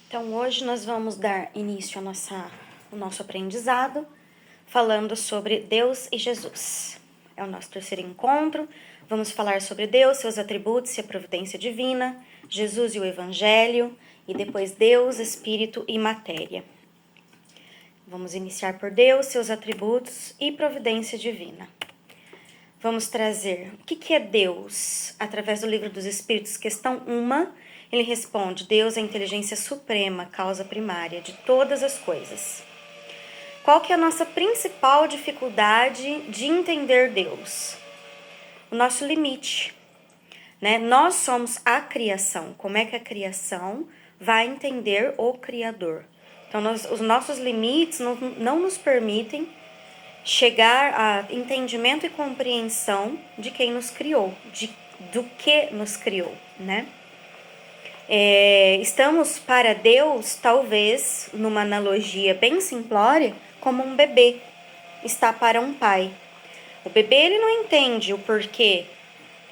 Então, hoje nós vamos dar início ao nosso aprendizado, falando sobre Deus e Jesus. É o nosso terceiro encontro. Vamos falar sobre Deus, seus atributos e a providência divina, Jesus e o Evangelho, e depois Deus, Espírito e matéria. Vamos iniciar por Deus, seus atributos e providência divina. Vamos trazer o que é Deus? Através do Livro dos Espíritos, questão 1, ele responde: Deus é a inteligência suprema, causa primária de todas as coisas. Qual que é a nossa principal dificuldade de entender Deus? O nosso limite, né? Nós somos a criação. Como é que a criação vai entender o Criador? Então, os nossos limites não nos permitem chegar a entendimento e compreensão de quem nos criou, do que nos criou, né? Estamos para Deus, talvez, numa analogia bem simplória, como um bebê está para um pai. O bebê, ele não entende o porquê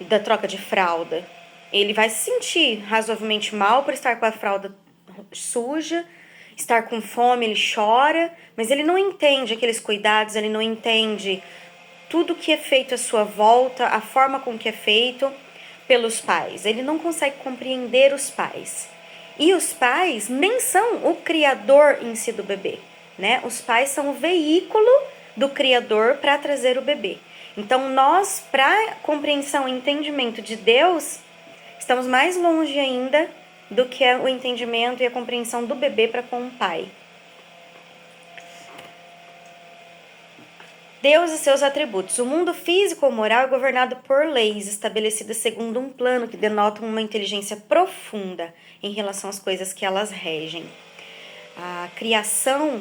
da troca de fralda. Ele vai se sentir razoavelmente mal por estar com a fralda suja, estar com fome, ele chora, mas ele não entende aqueles cuidados, ele não entende tudo que é feito à sua volta, a forma com que é feito pelos pais. Ele não consegue compreender os pais. E os pais nem são o criador em si do bebê, né? Os pais são o veículo do criador para trazer o bebê. Então, nós, para compreensão e entendimento de Deus, estamos mais longe ainda do que o entendimento e a compreensão do bebê para com o pai. Deus e seus atributos. O mundo físico ou moral é governado por leis estabelecidas segundo um plano que denotam uma inteligência profunda em relação às coisas que elas regem. A criação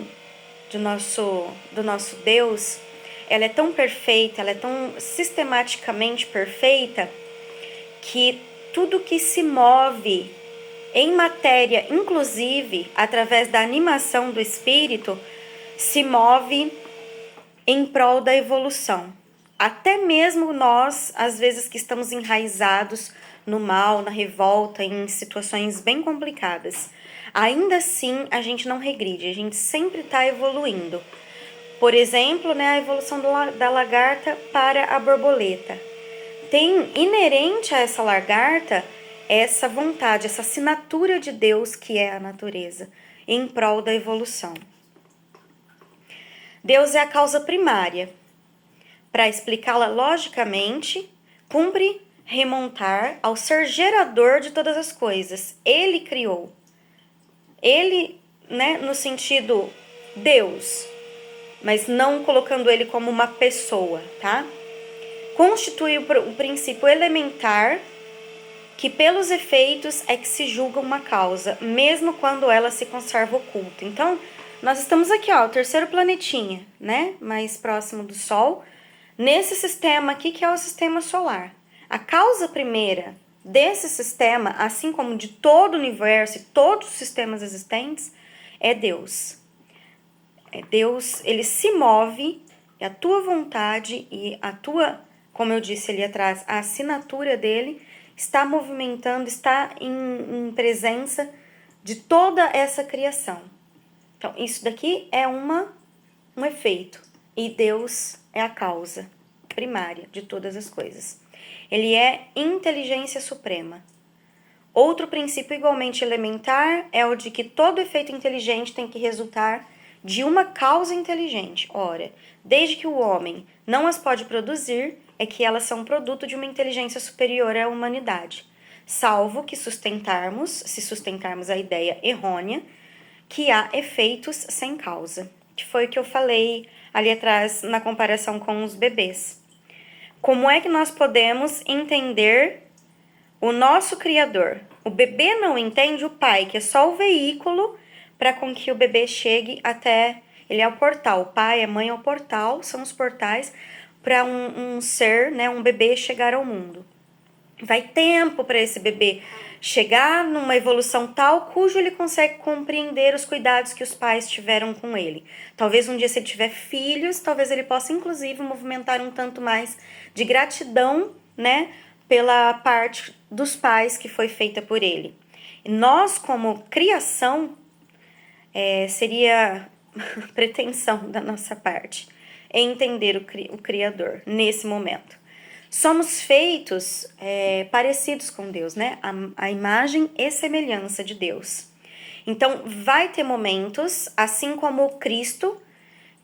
do nosso Deus, ela é tão perfeita, ela é tão sistematicamente perfeita, que tudo que se move em matéria, inclusive através da animação do espírito, se move em prol da evolução. Até mesmo nós, às vezes que estamos enraizados no mal, na revolta, em situações bem complicadas, ainda assim a gente não regride, a gente sempre está evoluindo. Por exemplo, né, a evolução da lagarta para a borboleta. Tem inerente a essa lagarta essa vontade, essa assinatura de Deus que é a natureza, em prol da evolução. Deus é a causa primária. Para explicá-la logicamente, cumpre remontar ao ser gerador de todas as coisas. Ele criou. Ele, né, no sentido Deus, mas não colocando ele como uma pessoa, tá? Constitui o princípio elementar que pelos efeitos é que se julga uma causa, mesmo quando ela se conserva oculta. Então, nós estamos aqui, ó, o terceiro planetinha, né, mais próximo do Sol, nesse sistema aqui que é o sistema solar. A causa primeira desse sistema, assim como de todo o universo e todos os sistemas existentes, é Deus. Deus, ele se move, a tua vontade e a tua, como eu disse ali atrás, a assinatura dele está movimentando, está em presença de toda essa criação. Então, isso daqui é um efeito. E Deus é a causa primária de todas as coisas. Ele é inteligência suprema. Outro princípio igualmente elementar é o de que todo efeito inteligente tem que resultar de uma causa inteligente. Ora, desde que o homem não as pode produzir, é que elas são produto de uma inteligência superior à humanidade, salvo que se sustentarmos a ideia errônea que há efeitos sem causa, que foi o que eu falei ali atrás na comparação com os bebês. Como é que nós podemos entender o nosso Criador? O bebê não entende o pai, que é só o veículo para com que o bebê chegue até... Ele é o portal, o pai, a mãe é o portal, são os portais para um ser, né, um bebê chegar ao mundo. Vai tempo para esse bebê chegar numa evolução tal cujo ele consegue compreender os cuidados que os pais tiveram com ele. Talvez um dia, se ele tiver filhos, talvez ele possa inclusive movimentar um tanto mais de gratidão, né, pela parte dos pais que foi feita por ele. Nós, como criação, seria pretensão da nossa parte entender o Criador nesse momento. Somos feitos parecidos com Deus, né? A imagem e semelhança de Deus. Então, vai ter momentos, assim como o Cristo,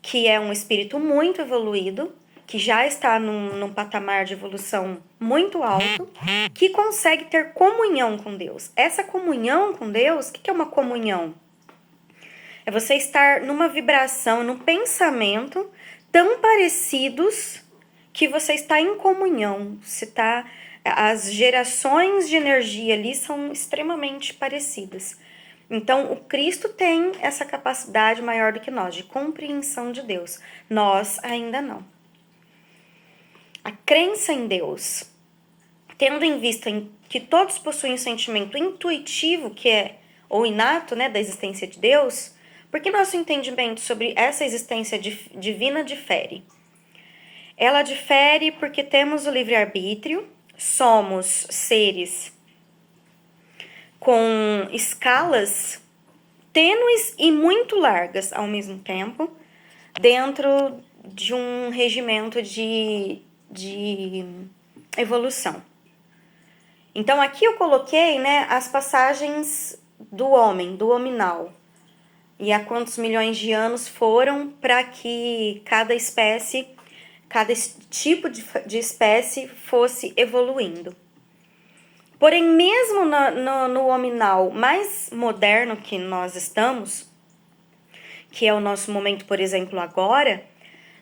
que é um espírito muito evoluído, que já está num patamar de evolução muito alto, que consegue ter comunhão com Deus. Essa comunhão com Deus, o que é uma comunhão? É você estar numa vibração, num pensamento tão parecidos que você está em comunhão. As gerações de energia ali são extremamente parecidas. Então, o Cristo tem essa capacidade maior do que nós, de compreensão de Deus. Nós ainda não. A crença em Deus, tendo em vista que todos possuem um sentimento intuitivo, que é ou inato, né, da existência de Deus, porque nosso entendimento sobre essa existência divina difere. Ela difere porque temos o livre-arbítrio, somos seres com escalas tênues e muito largas ao mesmo tempo, dentro de um regimento de evolução. Então, aqui eu coloquei, né, as passagens do homem, do hominal, e há quantos milhões de anos foram para que cada espécie, cada tipo de espécie fosse evoluindo. Porém, mesmo no hominal mais moderno que nós estamos, que é o nosso momento, por exemplo, agora,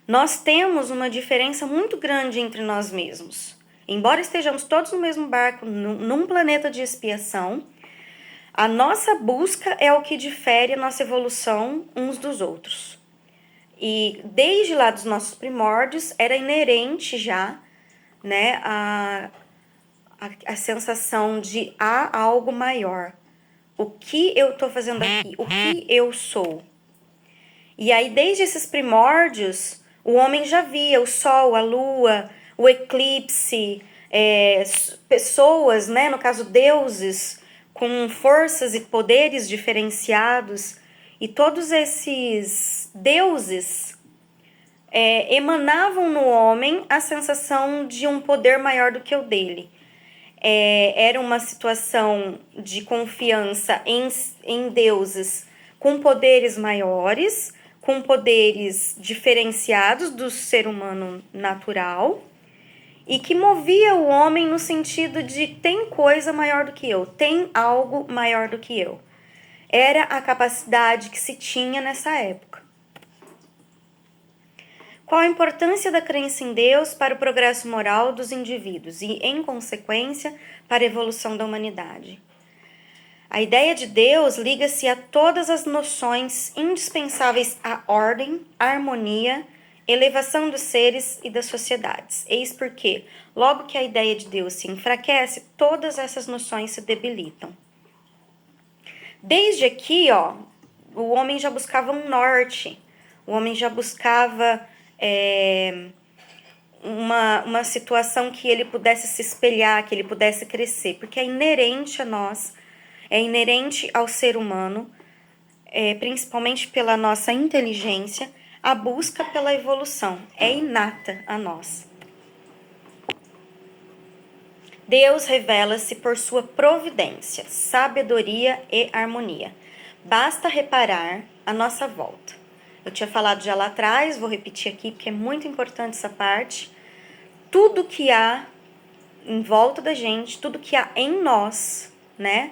nós temos uma diferença muito grande entre nós mesmos. Embora estejamos todos no mesmo barco, num planeta de expiação, a nossa busca é o que difere a nossa evolução uns dos outros. E desde lá dos nossos primórdios, era inerente já, né, a sensação de há algo maior. O que eu estou fazendo aqui? O que eu sou? E aí, desde esses primórdios, o homem já via o sol, a lua, o eclipse, pessoas, né, no caso deuses, com forças e poderes diferenciados. E todos esses deuses emanavam no homem a sensação de um poder maior do que o dele. Era uma situação de confiança em deuses com poderes maiores, com poderes diferenciados do ser humano natural, e que movia o homem no sentido de tem coisa maior do que eu, tem algo maior do que eu. Era a capacidade que se tinha nessa época. Qual a importância da crença em Deus para o progresso moral dos indivíduos e, em consequência, para a evolução da humanidade? A ideia de Deus liga-se a todas as noções indispensáveis à ordem, harmonia, elevação dos seres e das sociedades. Eis porque, logo que a ideia de Deus se enfraquece, todas essas noções se debilitam. Desde aqui, o homem já buscava um norte, o homem já buscava uma situação que ele pudesse se espelhar, que ele pudesse crescer, porque é inerente a nós, é inerente ao ser humano, principalmente pela nossa inteligência, a busca pela evolução, é inata a nós. Deus revela-se por sua providência, sabedoria e harmonia. Basta reparar à nossa volta. Eu tinha falado já lá atrás, vou repetir aqui porque é muito importante essa parte. Tudo que há em volta da gente, tudo que há em nós, né?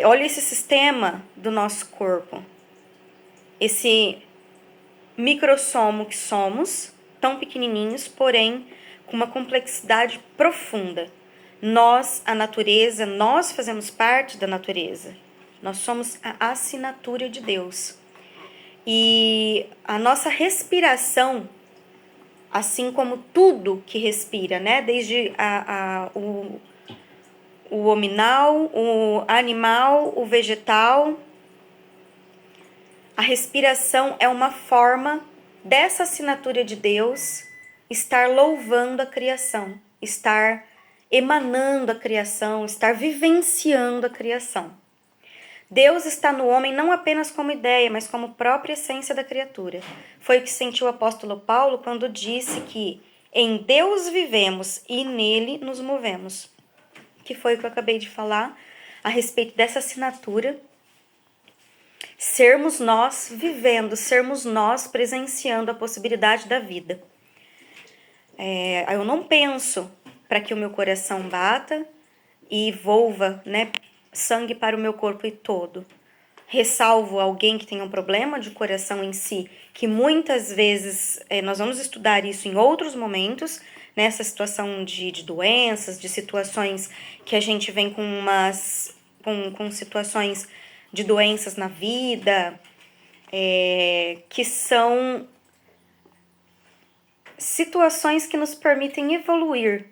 Olha esse sistema do nosso corpo. Esse microssomo que somos, tão pequenininhos, porém com uma complexidade profunda. Nós, a natureza, nós fazemos parte da natureza. Nós somos a assinatura de Deus. E a nossa respiração, assim como tudo que respira, né? Desde o hominal, o animal, o vegetal, a respiração é uma forma dessa assinatura de Deus estar louvando a criação, estar emanando a criação, estar vivenciando a criação. Deus está no homem não apenas como ideia, mas como própria essência da criatura. Foi o que sentiu o apóstolo Paulo quando disse que em Deus vivemos e nele nos movemos. Que foi o que eu acabei de falar a respeito dessa assinatura. Sermos nós vivendo, sermos nós presenciando a possibilidade da vida. Eu não penso para que o meu coração bata e volva, né, sangue para o meu corpo todo. Ressalvo alguém que tem um problema de coração em si, que muitas vezes nós vamos estudar isso em outros momentos, nessa situação de doenças, de situações que a gente vem com situações de doenças na vida, que são situações que nos permitem evoluir.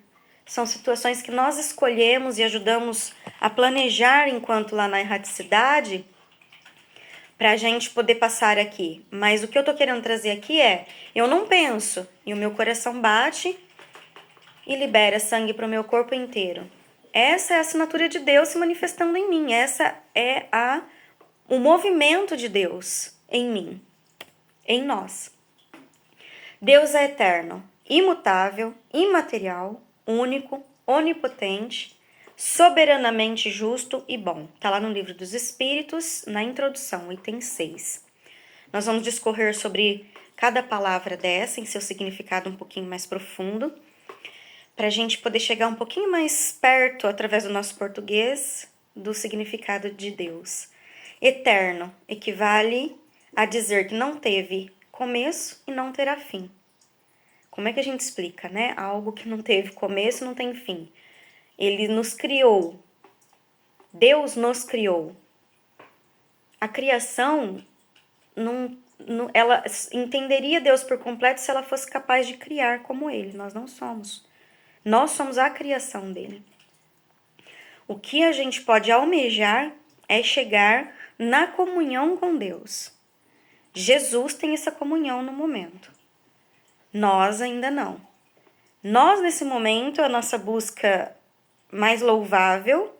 São situações que nós escolhemos e ajudamos a planejar enquanto lá na erraticidade, para a gente poder passar aqui. Mas o que eu tô querendo trazer aqui eu não penso e o meu coração bate e libera sangue para o meu corpo inteiro. Essa é a assinatura de Deus se manifestando em mim. Essa é o movimento de Deus em mim, em nós. Deus é eterno, imutável, imaterial, único, onipotente, soberanamente justo e bom. Está lá no Livro dos Espíritos, na introdução, item 6. Nós vamos discorrer sobre cada palavra dessa em seu significado um pouquinho mais profundo, para a gente poder chegar um pouquinho mais perto, através do nosso português, do significado de Deus. Eterno equivale a dizer que não teve começo e não terá fim. Como é que a gente explica, né? Algo que não teve começo e não tem fim. Ele nos criou. Deus nos criou. A criação, ela entenderia Deus por completo se ela fosse capaz de criar como Ele. Nós não somos. Nós somos a criação dele. O que a gente pode almejar é chegar na comunhão com Deus. Jesus tem essa comunhão no momento. Nós ainda não. Nós, nesse momento, a nossa busca mais louvável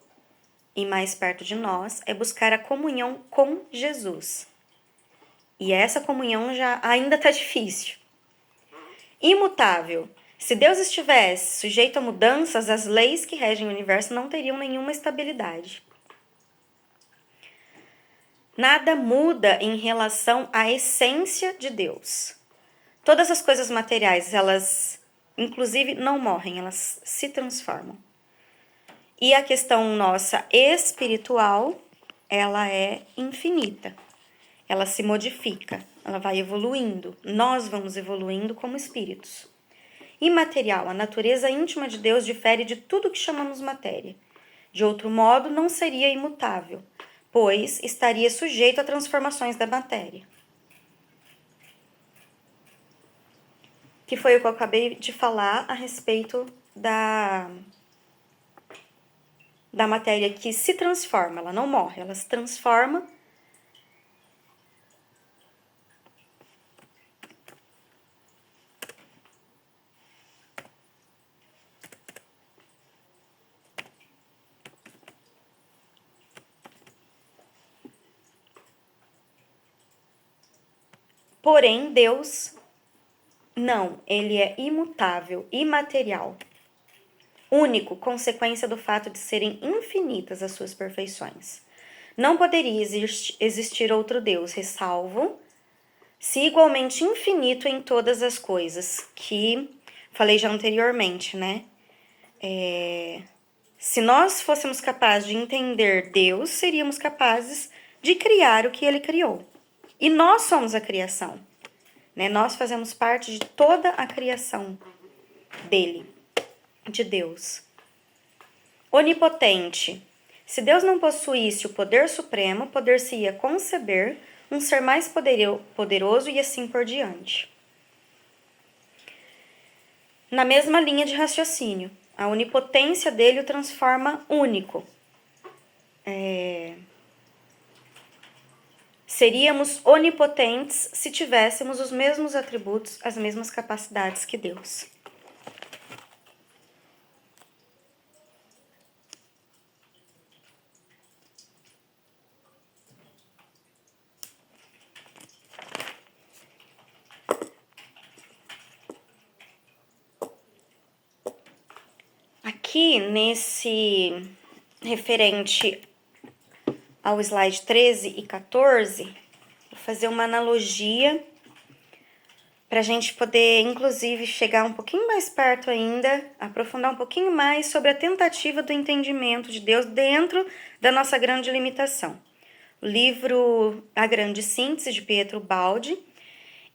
e mais perto de nós é buscar a comunhão com Jesus. E essa comunhão já ainda está difícil. Imutável. Se Deus estivesse sujeito a mudanças, as leis que regem o universo não teriam nenhuma estabilidade. Nada muda em relação à essência de Deus. Todas as coisas materiais, elas, inclusive, não morrem, elas se transformam. E a questão nossa espiritual, ela é infinita. Ela se modifica, ela vai evoluindo. Nós vamos evoluindo como espíritos. Imaterial, a natureza íntima de Deus difere de tudo que chamamos matéria. De outro modo, não seria imutável, pois estaria sujeito a transformações da matéria. Que foi o que eu acabei de falar a respeito da matéria que se transforma, ela não morre, ela se transforma. Porém, Deus, não, ele é imutável, imaterial. Único, consequência do fato de serem infinitas as suas perfeições. Não poderia existir outro Deus, ressalvo, se igualmente infinito em todas as coisas, que falei já anteriormente, né? Se nós fôssemos capazes de entender Deus, seríamos capazes de criar o que ele criou. E nós somos a criação, né? Nós fazemos parte de toda a criação dele, de Deus. Onipotente. Se Deus não possuísse o poder supremo, poder-se-ia conceber um ser mais poderoso e assim por diante. Na mesma linha de raciocínio, a onipotência dele o transforma único. Seríamos onipotentes se tivéssemos os mesmos atributos, as mesmas capacidades que Deus. aqui nesse referente ao slide 13 e 14, vou fazer uma analogia para a gente poder, inclusive, chegar um pouquinho mais perto ainda, aprofundar um pouquinho mais sobre a tentativa do entendimento de Deus dentro da nossa grande limitação. O livro A Grande Síntese, de Pietro Baldi,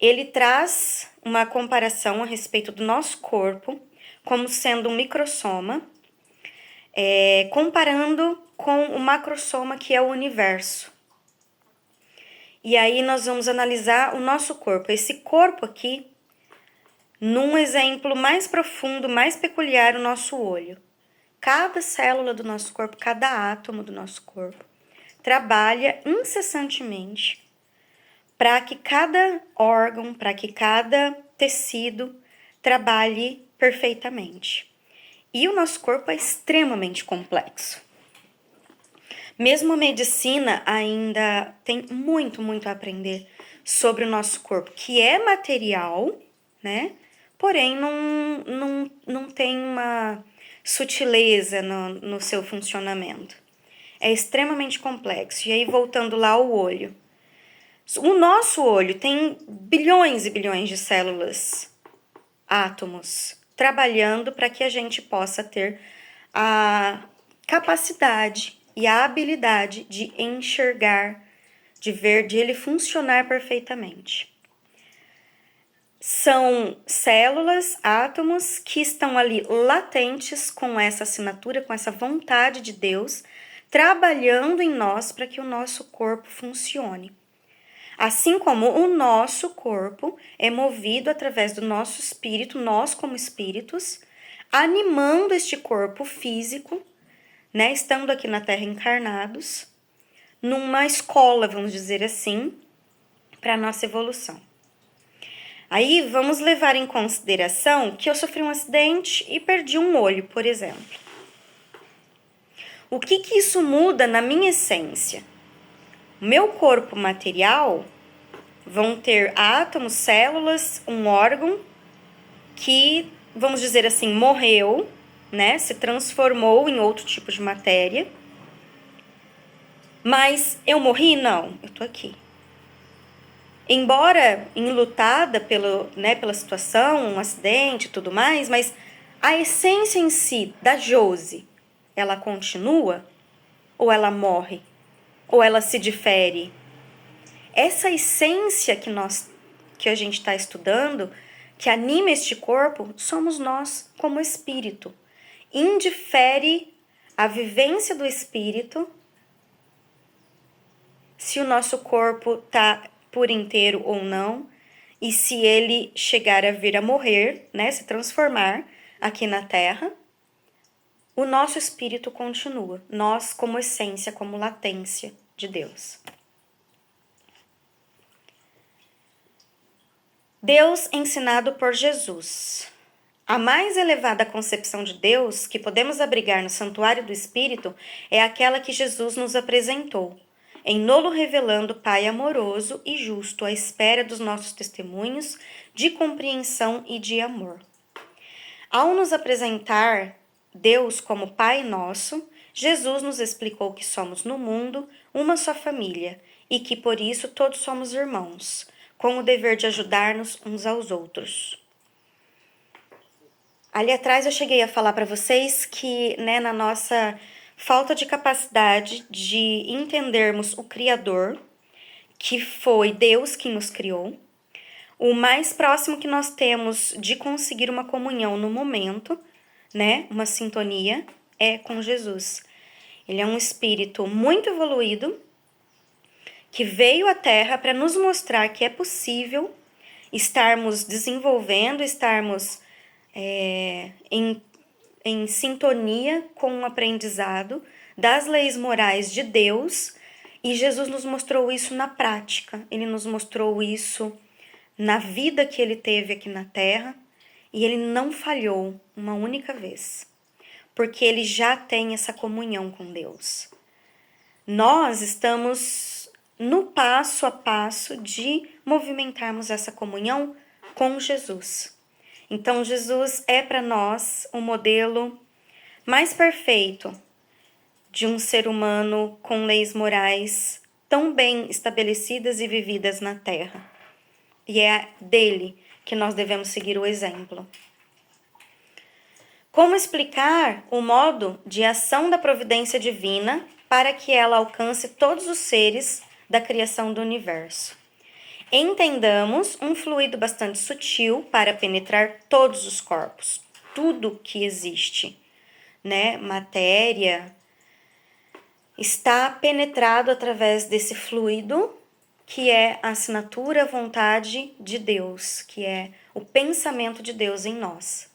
ele traz uma comparação a respeito do nosso corpo como sendo um microsoma, comparando com o macrosoma, que é o universo. E aí nós vamos analisar o nosso corpo. Esse corpo aqui, num exemplo mais profundo, mais peculiar, o nosso olho. Cada célula do nosso corpo, cada átomo do nosso corpo, trabalha incessantemente para que cada órgão, para que cada tecido trabalhe perfeitamente. E o nosso corpo é extremamente complexo. Mesmo a medicina ainda tem muito a aprender sobre o nosso corpo, que é material, né? Porém, não tem uma sutileza no seu funcionamento. É extremamente complexo. E aí, voltando lá ao olho. O nosso olho tem bilhões e bilhões de células, átomos, trabalhando para que a gente possa ter a capacidade e a habilidade de enxergar, de ver, de ele funcionar perfeitamente. São células, átomos que estão ali latentes com essa assinatura, com essa vontade de Deus, trabalhando em nós para que o nosso corpo funcione. Assim como o nosso corpo é movido através do nosso espírito, nós como espíritos, animando este corpo físico, né, estando aqui na Terra encarnados, numa escola, vamos dizer assim, para a nossa evolução. Aí vamos levar em consideração que eu sofri um acidente e perdi um olho, por exemplo. O que isso muda na minha essência? O meu corpo material vão ter átomos, células, um órgão que, vamos dizer assim, morreu, né? Se transformou em outro tipo de matéria. Mas eu morri? Não, eu tô aqui. Embora enlutada pela situação, um acidente e tudo mais, mas a essência em si da Josi, ela continua? Ou ela morre? Ou ela se difere? Essa essência que a gente está estudando, que anima este corpo, somos nós como espírito. Indifere a vivência do espírito se o nosso corpo está por inteiro ou não, e se ele chegar a vir a morrer, né, se transformar aqui na Terra, o nosso espírito continua, nós como essência, como latência de Deus. Deus ensinado por Jesus. A mais elevada concepção de Deus que podemos abrigar no santuário do Espírito é aquela que Jesus nos apresentou, em nolo revelando Pai amoroso e justo à espera dos nossos testemunhos de compreensão e de amor. Ao nos apresentar Deus como Pai nosso, Jesus nos explicou que somos no mundo uma só família e que por isso todos somos irmãos, com o dever de ajudar-nos uns aos outros. Ali atrás eu cheguei a falar para vocês que, né, na nossa falta de capacidade de entendermos o Criador, que foi Deus que nos criou, o mais próximo que nós temos de conseguir uma comunhão no momento, né, uma sintonia, é com Jesus. Ele é um espírito muito evoluído, que veio à Terra para nos mostrar que é possível estarmos desenvolvendo, estarmos em sintonia com o aprendizado das leis morais de Deus, e Jesus nos mostrou isso na prática, ele nos mostrou isso na vida que ele teve aqui na Terra, e ele não falhou uma única vez, porque ele já tem essa comunhão com Deus. Nós estamos no passo a passo de movimentarmos essa comunhão com Jesus. Então, Jesus é para nós um modelo mais perfeito de um ser humano com leis morais tão bem estabelecidas e vividas na Terra. E é dele que nós devemos seguir o exemplo. Como explicar o modo de ação da providência divina para que ela alcance todos os seres da criação do universo? Entendamos um fluido bastante sutil para penetrar todos os corpos, tudo que existe, né? Matéria está penetrado através desse fluido que é a assinatura, a vontade de Deus, que é o pensamento de Deus em nós.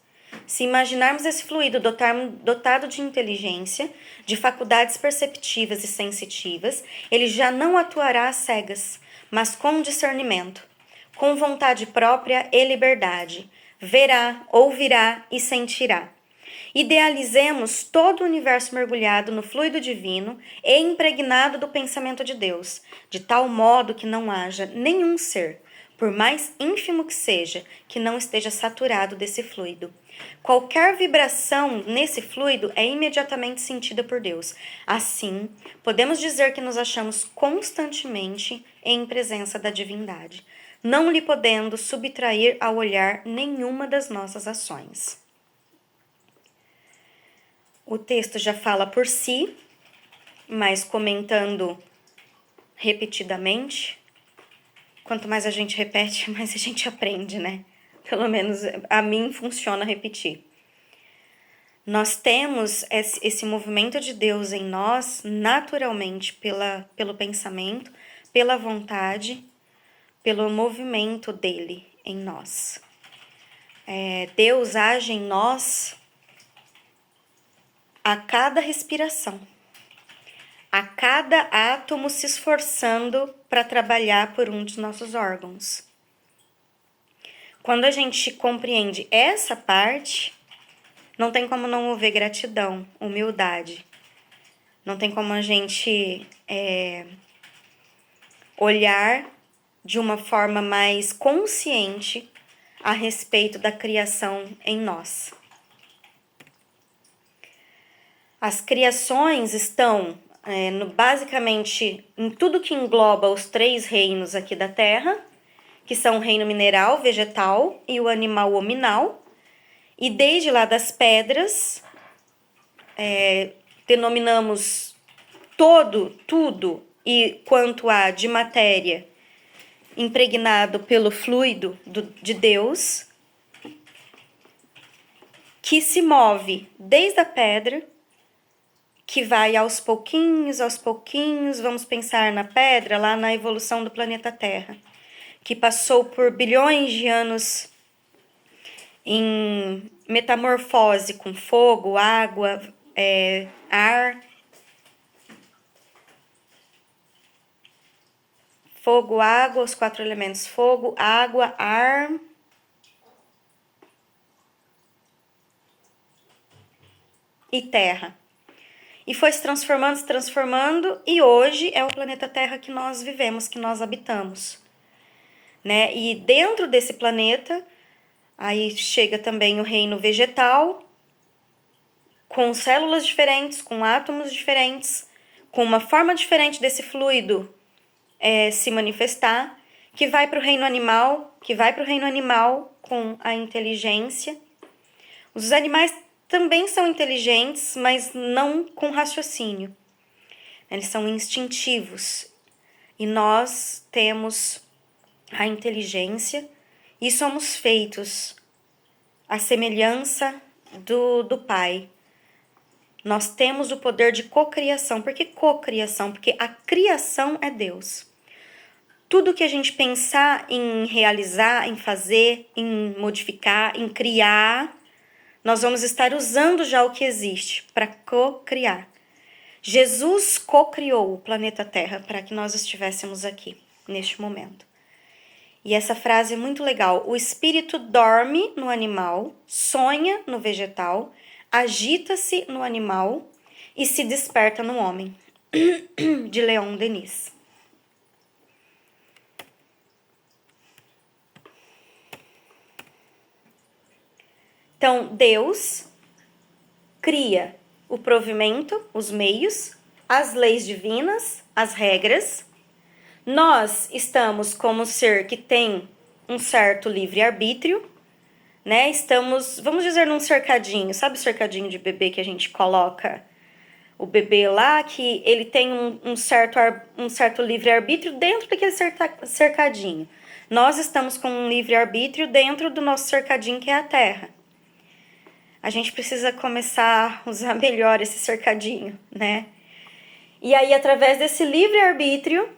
Se imaginarmos esse fluido dotado de inteligência, de faculdades perceptivas e sensitivas, ele já não atuará às cegas, mas com discernimento, com vontade própria e liberdade. Verá, ouvirá e sentirá. Idealizemos todo o universo mergulhado no fluido divino e impregnado do pensamento de Deus, de tal modo que não haja nenhum ser, por mais ínfimo que seja, que não esteja saturado desse fluido. Qualquer vibração nesse fluido é imediatamente sentida por Deus. Assim, podemos dizer que nos achamos constantemente em presença da divindade, não lhe podendo subtrair ao olhar nenhuma das nossas ações. O texto já fala por si, mas comentando repetidamente. Quanto mais a gente repete, mais a gente aprende, né? Pelo menos a mim funciona repetir. Nós temos esse movimento de Deus em nós naturalmente pelo pensamento, pela vontade, pelo movimento dele em nós. Deus age em nós a cada respiração, a cada átomo se esforçando para trabalhar por um dos nossos órgãos. Quando a gente compreende essa parte, não tem como não haver gratidão, humildade. Não tem como a gente olhar de uma forma mais consciente a respeito da criação em nós. As criações estão basicamente em tudo que engloba os 3 reinos aqui da Terra, que são o reino mineral, vegetal e o animal hominal. E desde lá das pedras, denominamos tudo e quanto há de matéria impregnado pelo fluido de Deus, que se move desde a pedra, que vai aos pouquinhos, vamos pensar na pedra, lá na evolução do planeta Terra, que passou por bilhões de anos em metamorfose com fogo, água, ar. Fogo, água, os 4 elementos: fogo, água, ar e terra. E foi se transformando, e hoje é o planeta Terra que nós vivemos, que nós habitamos, né? E dentro desse planeta, aí chega também o reino vegetal, com células diferentes, com átomos diferentes, com uma forma diferente desse fluido se manifestar, que vai para o reino animal, com a inteligência. Os animais também são inteligentes, mas não com raciocínio. Eles são instintivos. E nós temos a inteligência e somos feitos à semelhança do Pai. Nós temos o poder de cocriação. Por que cocriação? Porque a criação é Deus. Tudo que a gente pensar em realizar, em fazer, em modificar, em criar, nós vamos estar usando já o que existe para co-criar. Jesus co-criou o planeta Terra para que nós estivéssemos aqui, neste momento. E essa frase é muito legal. O espírito dorme no animal, sonha no vegetal, agita-se no animal e se desperta no homem. De Leon Denis. Então, Deus cria o provimento, os meios, as leis divinas, as regras. Nós estamos como ser que tem um certo livre-arbítrio, né? Estamos, vamos dizer, num cercadinho. Sabe o cercadinho de bebê que a gente coloca o bebê lá, que ele tem um certo livre-arbítrio dentro daquele cercadinho. Nós estamos com um livre-arbítrio dentro do nosso cercadinho, que é a Terra. A gente precisa começar a usar melhor esse cercadinho, né? E aí, através desse livre-arbítrio,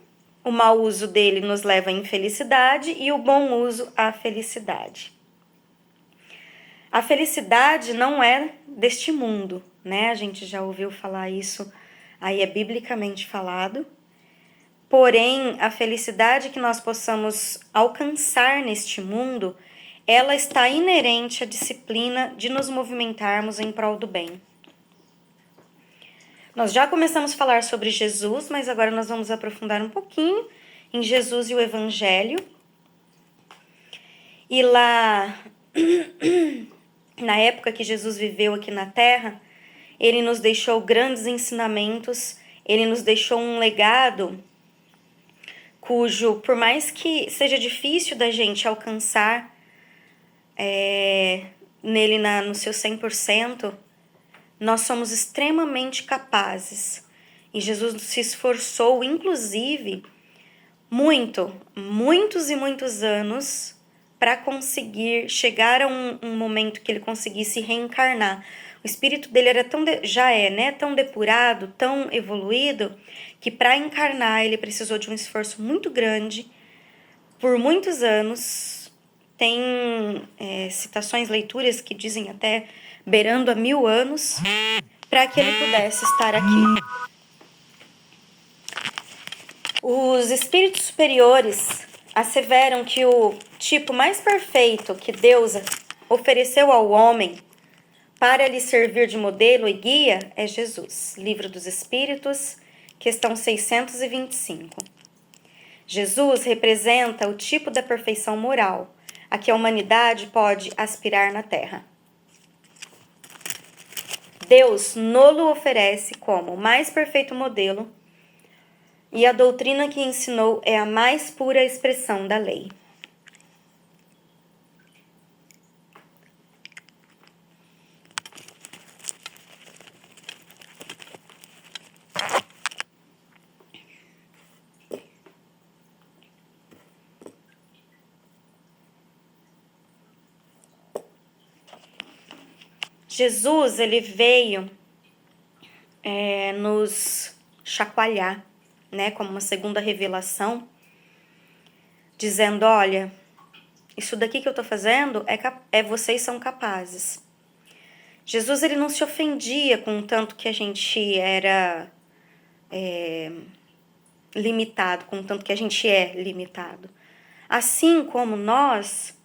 o mau uso dele nos leva à infelicidade e o bom uso à felicidade. A felicidade não é deste mundo, né? A gente já ouviu falar isso, aí é biblicamente falado. Porém, a felicidade que nós possamos alcançar neste mundo, ela está inerente à disciplina de nos movimentarmos em prol do bem. Nós já começamos a falar sobre Jesus, mas agora nós vamos aprofundar um pouquinho em Jesus e o Evangelho. E lá, na época que Jesus viveu aqui na Terra, ele nos deixou grandes ensinamentos, ele nos deixou um legado cujo, por mais que seja difícil da gente alcançar nele no seu 100%, nós somos extremamente capazes. E Jesus se esforçou, inclusive, muitos e muitos anos para conseguir chegar a um momento que ele conseguisse reencarnar. O espírito dele era tão depurado, tão evoluído, que para encarnar ele precisou de um esforço muito grande, por muitos anos. Tem citações, leituras que dizem até beirando a 1000 anos, para que ele pudesse estar aqui. Os espíritos superiores asseveram que o tipo mais perfeito que Deus ofereceu ao homem para lhe servir de modelo e guia é Jesus. Livro dos Espíritos, questão 625. Jesus representa o tipo da perfeição moral a que a humanidade pode aspirar na Terra. Deus nolo oferece como o mais perfeito modelo, e a doutrina que ensinou é a mais pura expressão da lei. Jesus, ele veio nos chacoalhar, né, como uma segunda revelação, dizendo, olha, isso daqui que eu tô fazendo vocês são capazes. Jesus, ele não se ofendia com o tanto que a gente era limitado, com o tanto que a gente é limitado. Assim como nós,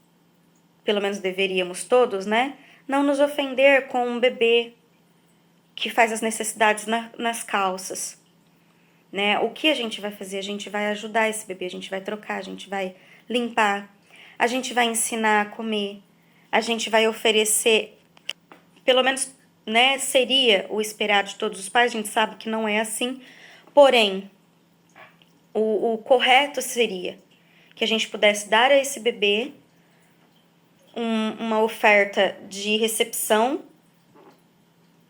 pelo menos deveríamos todos, né, não nos ofender com um bebê que faz as necessidades nas calças, né? O que a gente vai fazer? A gente vai ajudar esse bebê, a gente vai trocar, a gente vai limpar, a gente vai ensinar a comer, a gente vai oferecer, pelo menos, né, seria o esperado de todos os pais, a gente sabe que não é assim, porém, o correto seria que a gente pudesse dar a esse bebê uma oferta de recepção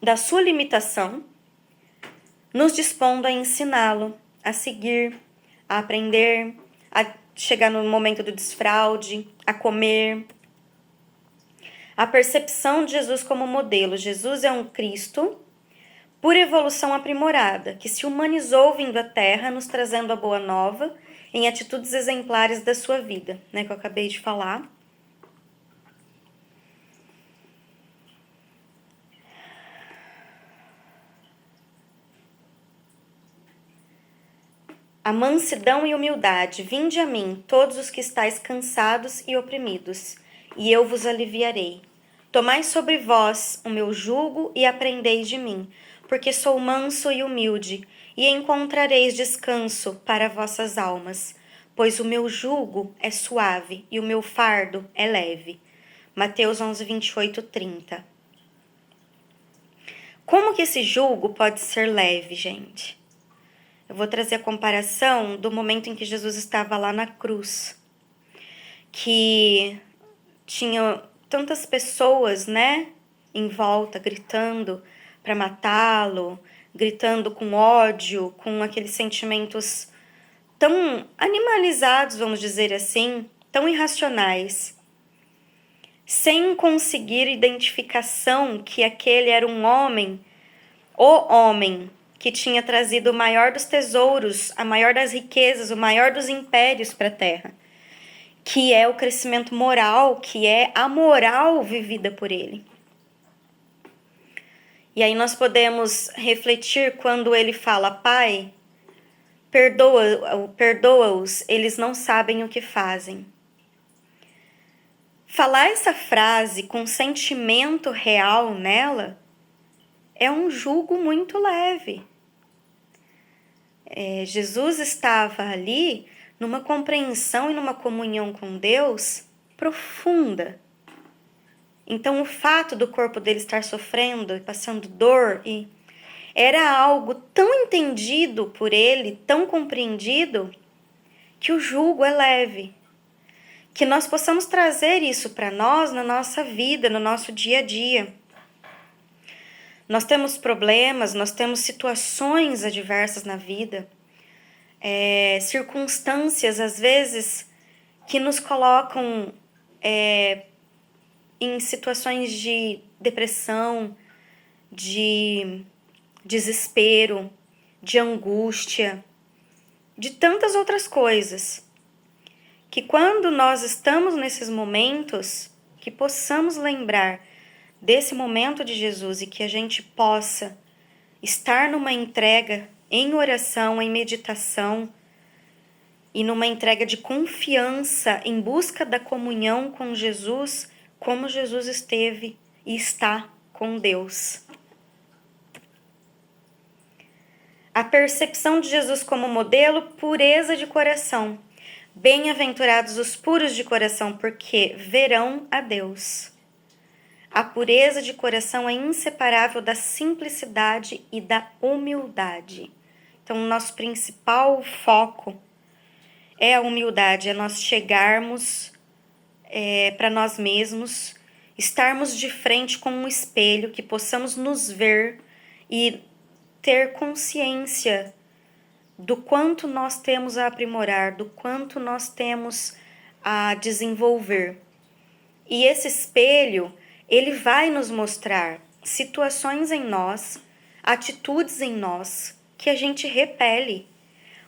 da sua limitação, nos dispondo a ensiná-lo, a seguir, a aprender, a chegar no momento do desfraude, a comer. A percepção de Jesus como modelo. Jesus é um Cristo por evolução aprimorada, que se humanizou vindo à Terra, nos trazendo a boa nova em atitudes exemplares da sua vida, né, que eu acabei de falar. A mansidão e humildade, vinde a mim, todos os que estáis cansados e oprimidos, e eu vos aliviarei. Tomai sobre vós o meu jugo e aprendeis de mim, porque sou manso e humilde, e encontrareis descanso para vossas almas, pois o meu jugo é suave e o meu fardo é leve. Mateus 11, 28, 30. Como que esse jugo pode ser leve, gente? Eu vou trazer a comparação do momento em que Jesus estava lá na cruz, que tinha tantas pessoas, né, em volta, gritando para matá-lo, gritando com ódio, com aqueles sentimentos tão animalizados, vamos dizer assim, tão irracionais, sem conseguir identificação que aquele era um homem, o homem que tinha trazido o maior dos tesouros, a maior das riquezas, o maior dos impérios para a terra, que é o crescimento moral, que é a moral vivida por ele. E aí nós podemos refletir quando ele fala: Pai, perdoa-os, eles não sabem o que fazem. Falar essa frase com sentimento real nela é um jugo muito leve. Jesus estava ali numa compreensão e numa comunhão com Deus profunda. Então o fato do corpo dele estar sofrendo e passando dor era algo tão entendido por ele, tão compreendido, que o jugo é leve. Que nós possamos trazer isso para nós na nossa vida, no nosso dia a dia. Nós temos problemas, nós temos situações adversas na vida, circunstâncias, às vezes, que nos colocam em situações de depressão, de desespero, de angústia, de tantas outras coisas. Que quando nós estamos nesses momentos, que possamos lembrar desse momento de Jesus e que a gente possa estar numa entrega em oração, em meditação e numa entrega de confiança em busca da comunhão com Jesus, como Jesus esteve e está com Deus. A percepção de Jesus como modelo, pureza de coração. Bem-aventurados os puros de coração, porque verão a Deus. A pureza de coração é inseparável da simplicidade e da humildade. Então, o nosso principal foco é a humildade, é nós chegarmos para nós mesmos, estarmos de frente com um espelho, que possamos nos ver e ter consciência do quanto nós temos a aprimorar, do quanto nós temos a desenvolver. E esse espelho, ele vai nos mostrar situações em nós, atitudes em nós, que a gente repele.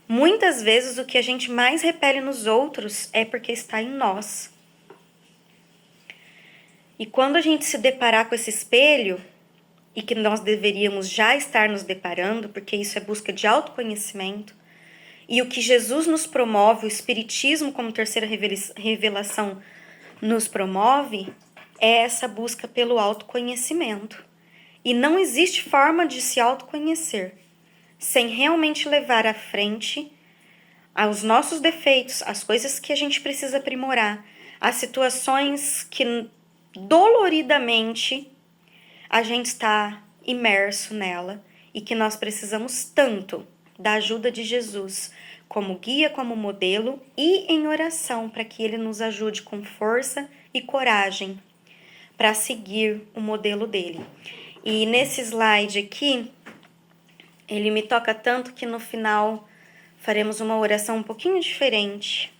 Muitas vezes o que a gente mais repele nos outros é porque está em nós. E quando a gente se deparar com esse espelho, e que nós deveríamos já estar nos deparando, porque isso é busca de autoconhecimento, e o que Jesus nos promove, o Espiritismo como terceira revelação nos promove, é essa busca pelo autoconhecimento. E não existe forma de se autoconhecer sem realmente levar à frente os nossos defeitos, as coisas que a gente precisa aprimorar, as situações que doloridamente a gente está imerso nela e que nós precisamos tanto da ajuda de Jesus como guia, como modelo e em oração para que ele nos ajude com força e coragem para seguir o modelo dele. E nesse slide aqui, ele me toca tanto que no final faremos uma oração um pouquinho diferente,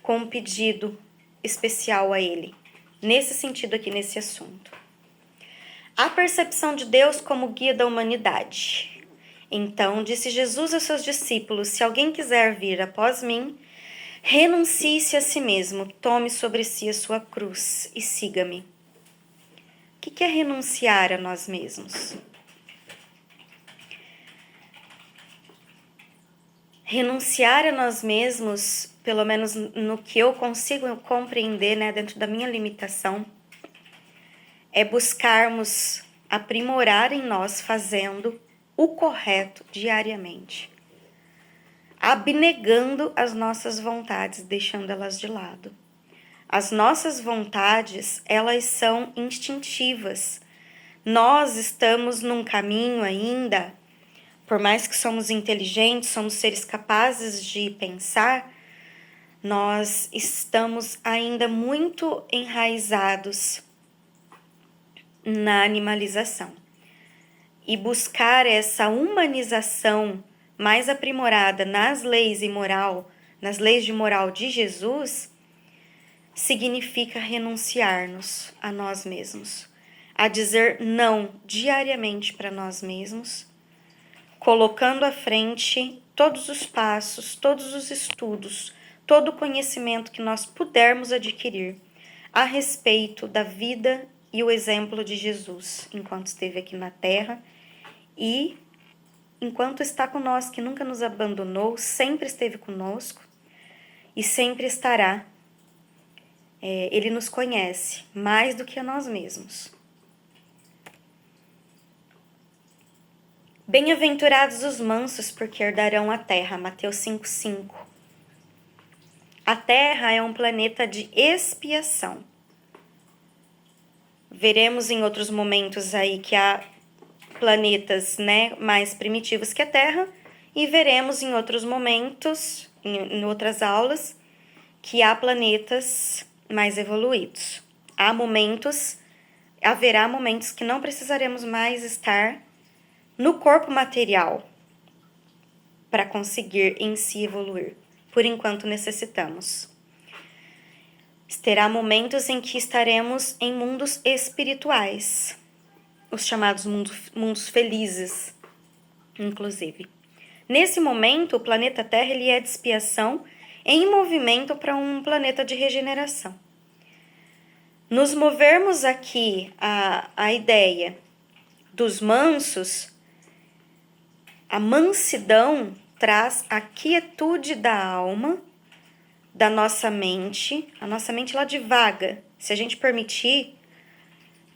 com um pedido especial a ele, nesse sentido aqui, nesse assunto. A percepção de Deus como guia da humanidade. Então, disse Jesus aos seus discípulos: se alguém quiser vir após mim, renuncie-se a si mesmo, tome sobre si a sua cruz e siga-me. O que é renunciar a nós mesmos? Renunciar a nós mesmos, pelo menos no que eu consigo compreender, né, dentro da minha limitação, é buscarmos aprimorar em nós fazendo o correto diariamente, abnegando as nossas vontades, deixando elas de lado. As nossas vontades, elas são instintivas, Nós estamos num caminho ainda, por mais que somos inteligentes, somos seres capazes de pensar, nós estamos ainda muito enraizados na animalização. E buscar essa humanização mais aprimorada nas leis nas leis de moral de Jesus, significa renunciar-nos a nós mesmos, a dizer não diariamente para nós mesmos, colocando à frente todos os passos, todos os estudos, todo o conhecimento que nós pudermos adquirir a respeito da vida e o exemplo de Jesus, enquanto esteve aqui na Terra e enquanto está conosco, que nunca nos abandonou, sempre esteve conosco e sempre estará. Ele nos conhece mais do que a nós mesmos. Bem-aventurados os mansos, porque herdarão a terra. Mateus 5,5. A Terra é um planeta de expiação. Veremos em outros momentos aí que há planetas, né, mais primitivos que a Terra, e veremos em outros momentos, em outras aulas, que há planetas mais evoluídos. Haverá momentos que não precisaremos mais estar no corpo material para conseguir em si evoluir. Por enquanto necessitamos. Terá momentos em que estaremos em mundos espirituais, os chamados mundos felizes, inclusive. Nesse momento, o planeta Terra ele é de expiação em movimento para um planeta de regeneração. Nos movermos aqui a ideia dos mansos, a mansidão traz a quietude da alma, da nossa mente. A nossa mente ela divaga. Se a gente permitir,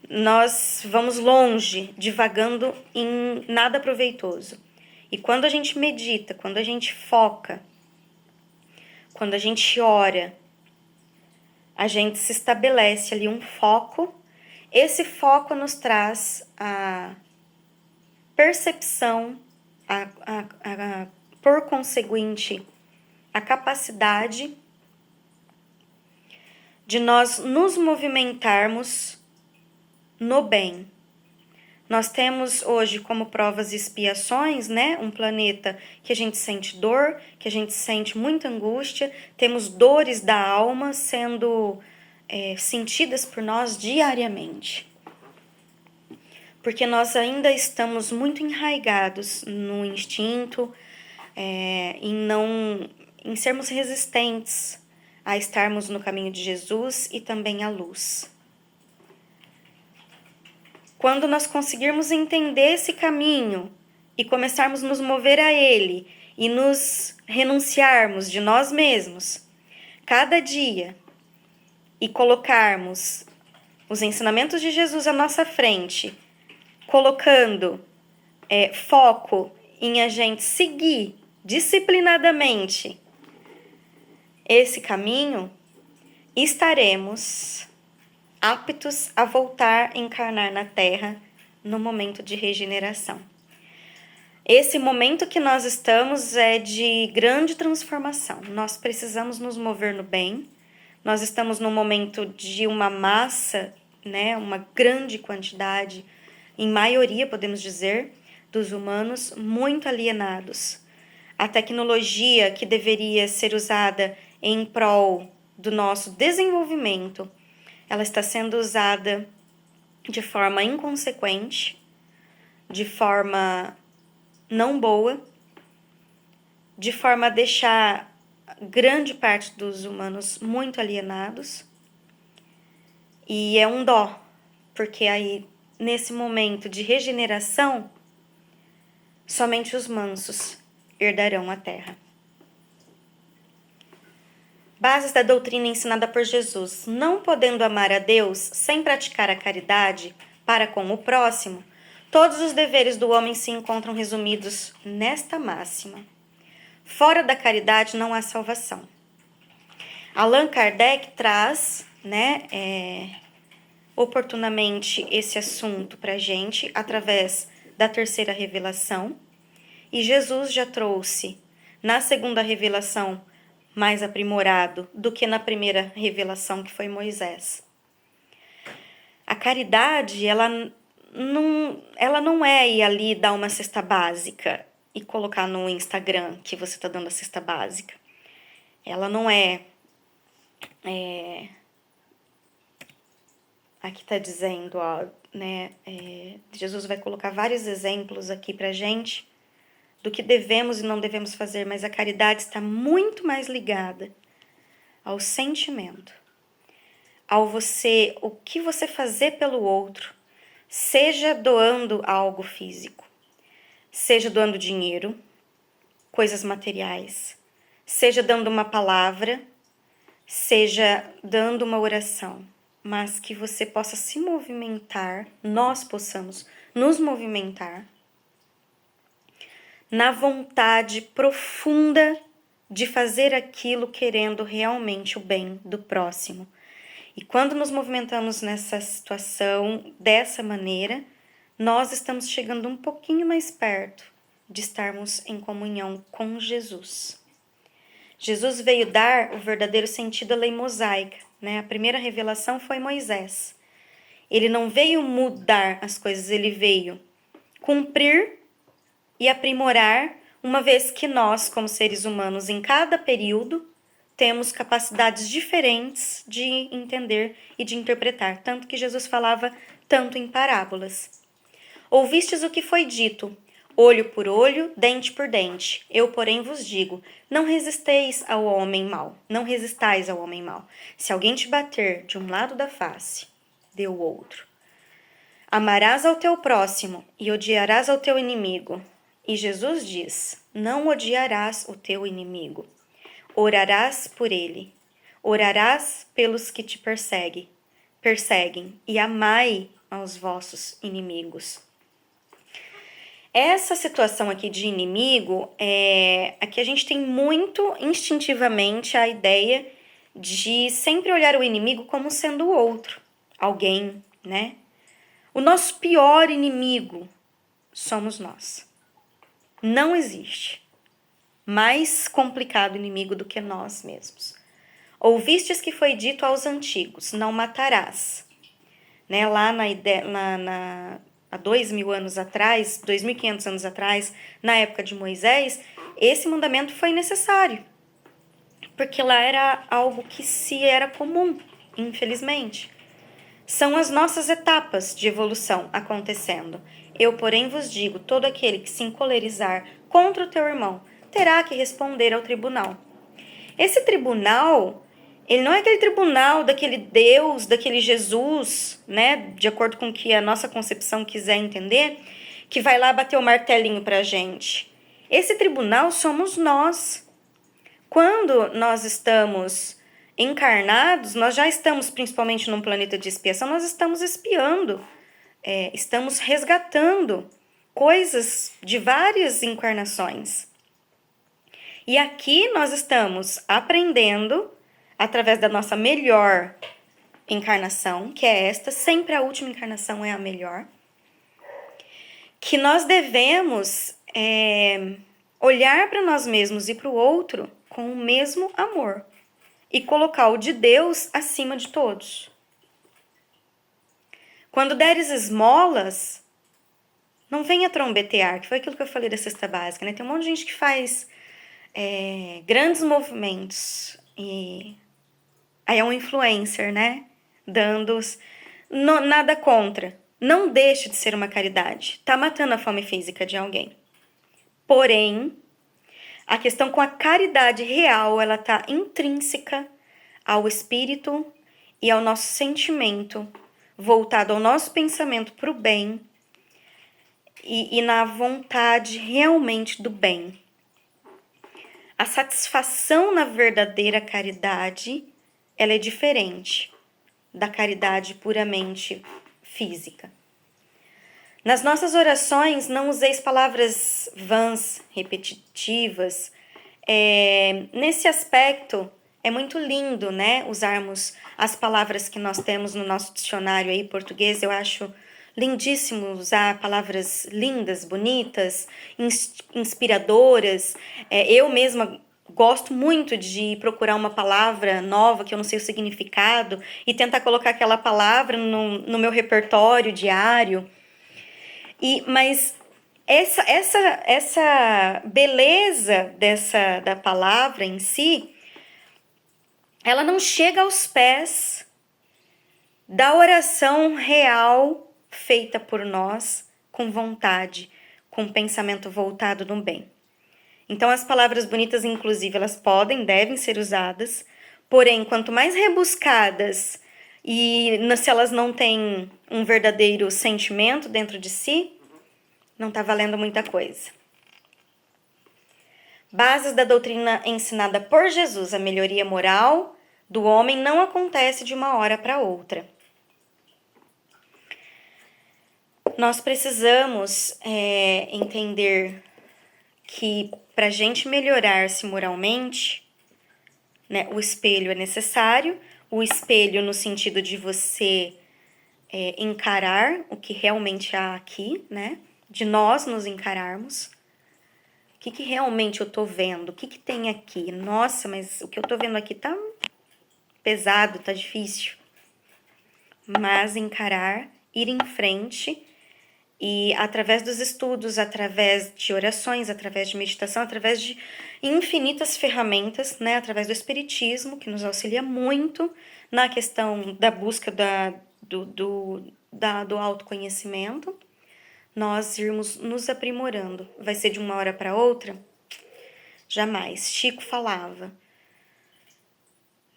nós vamos longe, divagando em nada proveitoso. E quando a gente medita, quando a gente foca, quando a gente ora, a gente se estabelece ali um foco. Esse foco nos traz a percepção, por conseguinte, a capacidade de nós nos movimentarmos no bem. Nós temos hoje como provas e expiações, né, um planeta que a gente sente dor, que a gente sente muita angústia, temos dores da alma sendo sentidas por nós diariamente. Porque nós ainda estamos muito enraigados no instinto, em sermos resistentes a estarmos no caminho de Jesus e também à luz. Quando nós conseguirmos entender esse caminho e começarmos a nos mover a ele e nos renunciarmos de nós mesmos, cada dia, e colocarmos os ensinamentos de Jesus à nossa frente, colocando foco em a gente seguir disciplinadamente esse caminho, estaremos aptos a voltar a encarnar na Terra no momento de regeneração. Esse momento que nós estamos é de grande transformação. Nós precisamos nos mover no bem. Nós estamos num momento de uma massa, né, uma grande quantidade, em maioria, podemos dizer, dos humanos muito alienados. A tecnologia que deveria ser usada em prol do nosso desenvolvimento, ela está sendo usada de forma inconsequente, de forma não boa, de forma a deixar grande parte dos humanos muito alienados. E é um dó, porque aí, nesse momento de regeneração, somente os mansos herdarão a terra. Bases da doutrina ensinada por Jesus. Não podendo amar a Deus sem praticar a caridade para com o próximo, todos os deveres do homem se encontram resumidos nesta máxima: fora da caridade não há salvação. Allan Kardec traz, oportunamente esse assunto para a gente através da terceira revelação. E Jesus já trouxe na segunda revelação mais aprimorado do que na primeira revelação, que foi Moisés. A caridade, ela não é ir ali dar uma cesta básica e colocar no Instagram que você está dando a cesta básica. Ela não é... Aqui está dizendo, ó, né? Jesus vai colocar vários exemplos aqui pra gente do que devemos e não devemos fazer, mas a caridade está muito mais ligada ao sentimento, o que você fazer pelo outro, seja doando algo físico, seja doando dinheiro, coisas materiais, seja dando uma palavra, seja dando uma oração, mas que você possa se movimentar, nós possamos nos movimentar na vontade profunda de fazer aquilo querendo realmente o bem do próximo. E quando nos movimentamos nessa situação, dessa maneira, nós estamos chegando um pouquinho mais perto de estarmos em comunhão com Jesus. Jesus veio dar o verdadeiro sentido à lei mosaica, né? A primeira revelação foi Moisés. Ele não veio mudar as coisas, ele veio cumprir e aprimorar, uma vez que nós, como seres humanos, em cada período, temos capacidades diferentes de entender e de interpretar, tanto que Jesus falava tanto em parábolas. Ouvistes o que foi dito, olho por olho, dente por dente. Eu, porém, vos digo, não resistais ao homem mau. Se alguém te bater de um lado da face, dê o outro. Amarás ao teu próximo e odiarás ao teu inimigo. E Jesus diz, não odiarás o teu inimigo. Orarás por ele. Orarás pelos que te perseguem. E amai aos vossos inimigos. Essa situação aqui de inimigo, aqui a gente tem muito instintivamente a ideia de sempre olhar o inimigo como sendo o outro, alguém, né? O nosso pior inimigo somos nós. Não existe mais complicado inimigo do que nós mesmos. Ouvistes que foi dito aos antigos, não matarás. Né? Lá há 2.000 anos atrás, 2.500 anos atrás, na época de Moisés, esse mandamento foi necessário. Porque lá era algo que se era comum, infelizmente. São as nossas etapas de evolução acontecendo. Eu, porém, vos digo, todo aquele que se encolerizar contra o teu irmão terá que responder ao tribunal. Esse tribunal, ele não é aquele tribunal daquele Deus, daquele Jesus, né? De acordo com o que a nossa concepção quiser entender, que vai lá bater o martelinho pra gente. Esse tribunal somos nós. Quando nós estamos encarnados, nós já estamos principalmente num planeta de expiação, nós estamos expiando, estamos resgatando coisas de várias encarnações. E aqui nós estamos aprendendo, através da nossa melhor encarnação, que é esta, sempre a última encarnação é a melhor, que nós devemos olhar para nós mesmos e para o outro com o mesmo amor e colocar o de Deus acima de todos. Quando deres esmolas, não venha trombetear, que foi aquilo que eu falei da cesta básica, né? Tem um monte de gente que faz grandes movimentos e aí é um influencer, né? Nada contra. Não deixe de ser uma caridade. Tá matando a fome física de alguém. Porém, a questão com a caridade real, ela tá intrínseca ao espírito e ao nosso sentimento, voltado ao nosso pensamento para o bem e na vontade realmente do bem. A satisfação na verdadeira caridade, ela é diferente da caridade puramente física. Nas nossas orações, não useis palavras vãs, repetitivas. Nesse aspecto, É muito lindo, né, usarmos as palavras que nós temos no nosso dicionário aí português. Eu acho lindíssimo usar palavras lindas, bonitas, inspiradoras. Eu mesma gosto muito de procurar uma palavra nova que eu não sei o significado e tentar colocar aquela palavra no meu repertório diário. Mas essa beleza da palavra em si, ela não chega aos pés da oração real feita por nós, com vontade, com pensamento voltado no bem. Então, as palavras bonitas, inclusive, elas devem ser usadas, porém, quanto mais rebuscadas e se elas não têm um verdadeiro sentimento dentro de si, não está valendo muita coisa. Bases da doutrina ensinada por Jesus. A melhoria moral do homem não acontece de uma hora para outra. Nós precisamos entender que para a gente melhorar-se moralmente, né, o espelho é necessário. O espelho no sentido de você encarar o que realmente há aqui, né? De nós nos encararmos. O que realmente eu tô vendo? O que tem aqui? Nossa, mas o que eu tô vendo aqui tá pesado, tá difícil. Mas encarar, ir em frente e através dos estudos, através de orações, através de meditação, através de infinitas ferramentas, né? Através do espiritismo, que nos auxilia muito na questão da busca do autoconhecimento, nós irmos nos aprimorando. Vai ser de uma hora para outra? Jamais. Chico falava: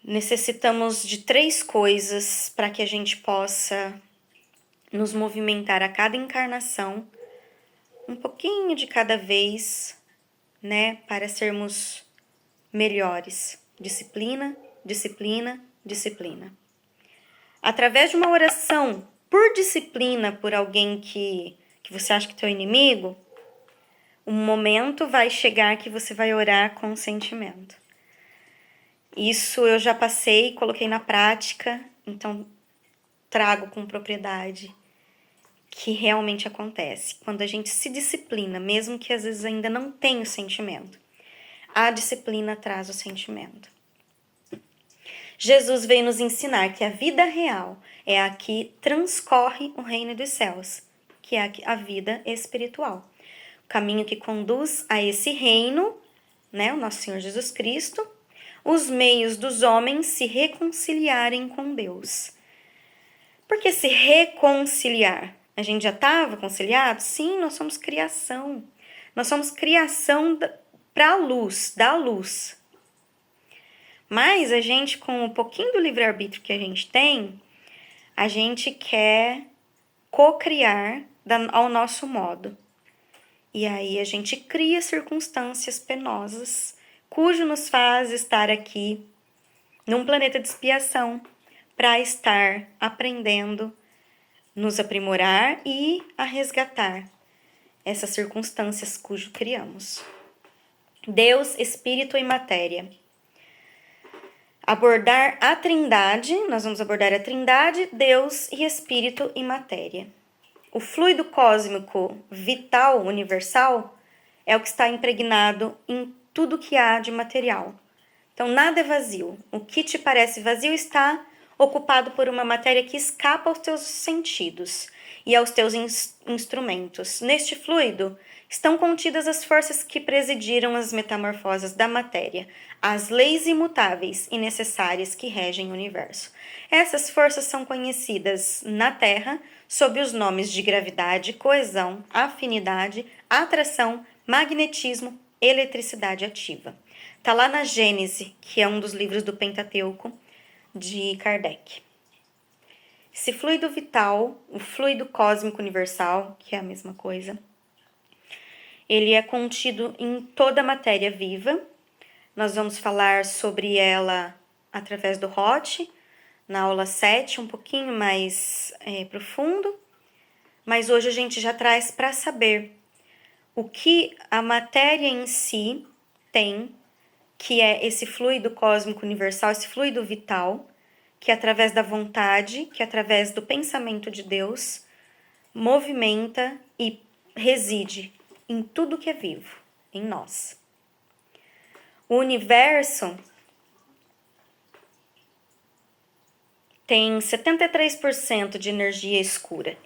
necessitamos de 3 coisas para que a gente possa nos movimentar a cada encarnação, um pouquinho de cada vez, né, para sermos melhores. Disciplina, disciplina, disciplina. Através de uma oração por disciplina por alguém que você acha que é teu inimigo, um momento vai chegar que você vai orar com sentimento. Isso eu já passei, coloquei na prática, então trago com propriedade que realmente acontece. Quando a gente se disciplina, mesmo que às vezes ainda não tenha o sentimento, a disciplina traz o sentimento. Jesus veio nos ensinar que a vida real é a que transcorre o reino dos céus, que é a vida espiritual. O caminho que conduz a esse reino, né, o nosso Senhor Jesus Cristo, os meios dos homens se reconciliarem com Deus. Por que se reconciliar? A gente já estava conciliado? Sim, nós somos criação. Nós somos criação para a luz, da luz. Mas a gente, com um pouquinho do livre-arbítrio que a gente tem, a gente quer co-criar ao nosso modo. E aí a gente cria circunstâncias penosas, cujo nos faz estar aqui num planeta de expiação, para estar aprendendo, nos aprimorar e a resgatar essas circunstâncias cujo criamos. Deus, Espírito e Matéria. Abordar a Trindade, nós vamos abordar a Trindade, Deus e Espírito e Matéria. O fluido cósmico vital universal é o que está impregnado em tudo que há de material. Então, nada é vazio. O que te parece vazio está ocupado por uma matéria que escapa aos teus sentidos e aos teus instrumentos. Neste fluido estão contidas as forças que presidiram as metamorfoses da matéria, as leis imutáveis e necessárias que regem o universo. Essas forças são conhecidas na Terra sob os nomes de gravidade, coesão, afinidade, atração, magnetismo, eletricidade ativa. Está lá na Gênese, que é um dos livros do Pentateuco de Kardec. Esse fluido vital, o fluido cósmico universal, que é a mesma coisa, ele é contido em toda a matéria viva. Nós vamos falar sobre ela através do Roth, na aula 7, um pouquinho mais profundo. Mas hoje a gente já traz para saber o que a matéria em si tem, que é esse fluido cósmico universal, esse fluido vital, que através da vontade, que através do pensamento de Deus, movimenta e reside em tudo que é vivo, em nós. O universo tem 73% de energia escura,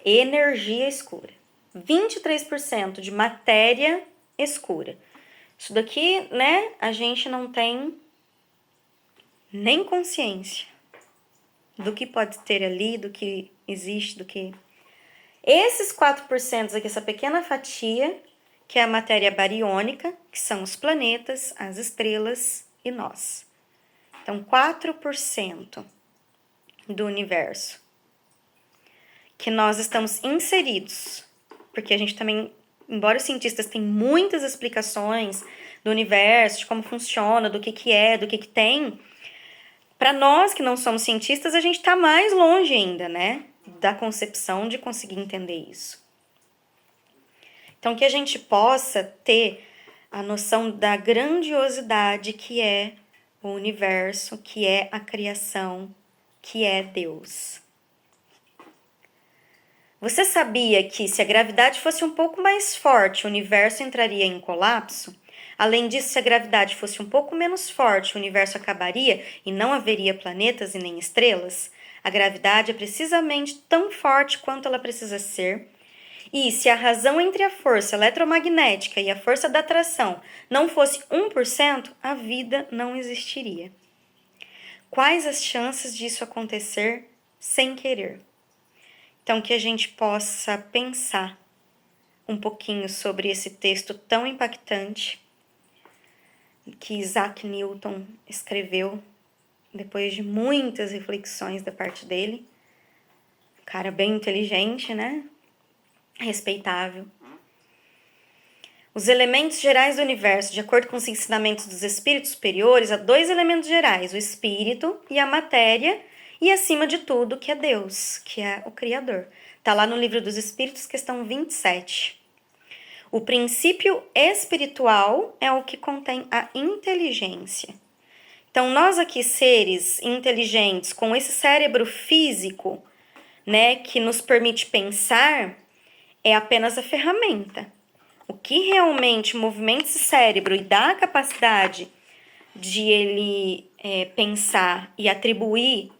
23% de matéria escura. Isso daqui, né, a gente não tem nem consciência do que pode ter ali, do que existe, do que... Esses 4% aqui, essa pequena fatia, que é a matéria bariônica, que são os planetas, as estrelas e nós. Então, 4% do universo que nós estamos inseridos, porque a gente também, embora os cientistas tenham muitas explicações do universo, de como funciona, do que é, do que tem, para nós que não somos cientistas, a gente está mais longe ainda, né, da concepção de conseguir entender isso. Então, que a gente possa ter a noção da grandiosidade que é o universo, que é a criação, que é Deus. Você sabia que se a gravidade fosse um pouco mais forte, o universo entraria em colapso? Além disso, se a gravidade fosse um pouco menos forte, o universo acabaria e não haveria planetas e nem estrelas? A gravidade é precisamente tão forte quanto ela precisa ser. E se a razão entre a força eletromagnética e a força da atração não fosse 1%, a vida não existiria. Quais as chances disso acontecer sem querer? Então, que a gente possa pensar um pouquinho sobre esse texto tão impactante que Isaac Newton escreveu depois de muitas reflexões da parte dele. Um cara bem inteligente, né? Respeitável. Os elementos gerais do universo, de acordo com os ensinamentos dos espíritos superiores, há 2 elementos gerais, o espírito e a matéria, e acima de tudo, que é Deus, que é o Criador. Está lá no Livro dos Espíritos, questão 27. O princípio espiritual é o que contém a inteligência. Então, nós aqui, seres inteligentes, com esse cérebro físico, né, que nos permite pensar, é apenas a ferramenta. O que realmente movimenta esse cérebro e dá a capacidade de ele pensar e atribuir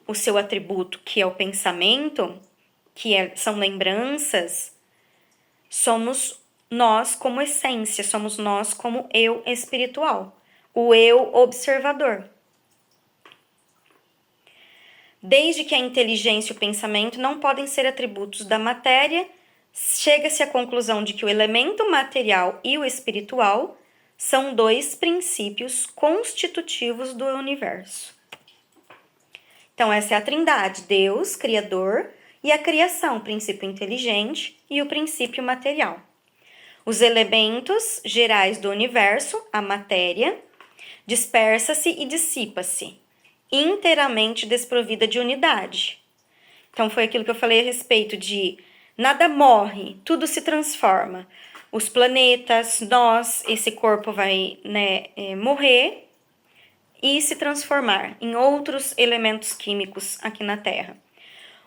o seu atributo, que é o pensamento, são lembranças, somos nós como essência, somos nós como eu espiritual, o eu observador. Desde que a inteligência e o pensamento não podem ser atributos da matéria, chega-se à conclusão de que o elemento material e o espiritual são 2 princípios constitutivos do universo. Então, essa é a trindade, Deus, Criador, e a criação, o princípio inteligente e o princípio material. Os elementos gerais do universo, a matéria, dispersa-se e dissipa-se, inteiramente desprovida de unidade. Então, foi aquilo que eu falei a respeito de nada morre, tudo se transforma. Os planetas, nós, esse corpo vai morrer e se transformar em outros elementos químicos aqui na Terra.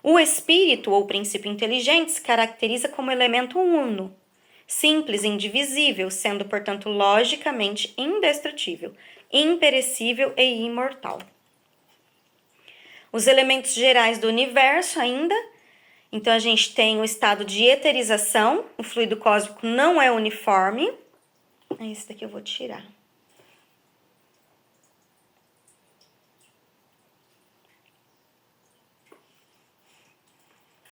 O espírito, ou princípio inteligente, se caracteriza como elemento uno, simples, indivisível, sendo, portanto, logicamente indestrutível, imperecível e imortal. Os elementos gerais do universo ainda, então a gente tem o estado de eterização, o fluido cósmico não é uniforme. Esse daqui eu vou tirar.